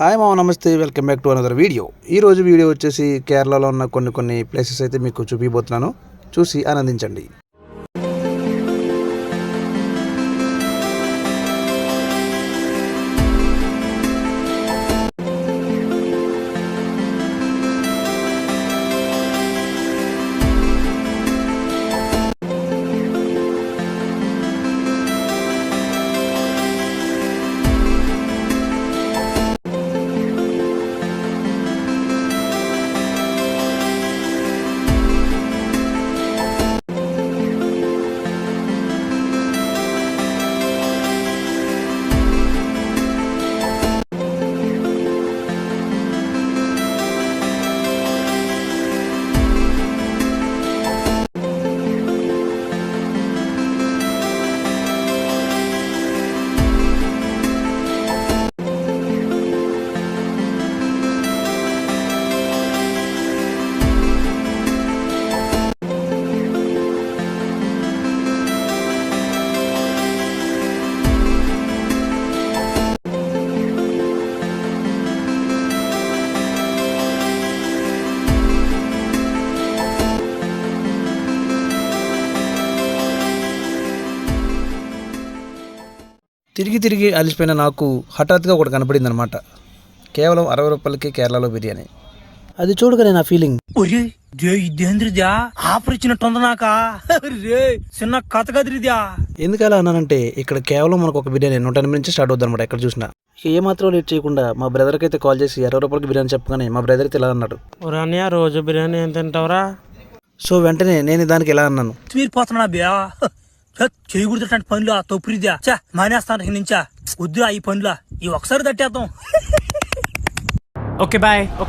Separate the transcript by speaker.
Speaker 1: Hi మామ, నమస్తే, welcome back to another video. ఈరోజు వీడియో వచ్చేసి కేరళలో ఉన్న కొన్ని ప్లేసెస్ అయితే మీకు చూపిపోతున్నాను. చూసి ఆనందించండి. తిరిగి అలిసిపోయిన నాకు హఠాత్తుగా ఒకటి కనపడింది అనమాట. కేవలం 60 రూపాయలకి కేరళలో బిర్యానీ. అది చూడగానే నా ఫీలింగ్, ఎందుకు అలా అన్నానంటే ఇక్కడ కేవలం మనకు ఒక బిర్యానీ 180 నుంచి స్టార్ట్ అవుతుంది అనమాట. ఎక్కడ చూసినా ఏమాత్రం లేట్ చేయకుండా మా బ్రదర్కి అయితే కాల్ చేసి 60 రూపాయలకి బిర్యానీ చెప్పగానే మా బ్రదర్ అయితే ఇలా అన్నాడు,
Speaker 2: రోజు బిర్యానీ ఎంత తింటావరా?
Speaker 1: సో వెంటనే నేను దానికి ఇలా అన్నాను,
Speaker 2: చేయకూడదు పనులు తొప్పిరిద్యా మానేస్తాను నుంచా వద్దు ఈ పనులు ఈ ఒకసారి తట్టేద్దాం. Okay bye. ఓకే.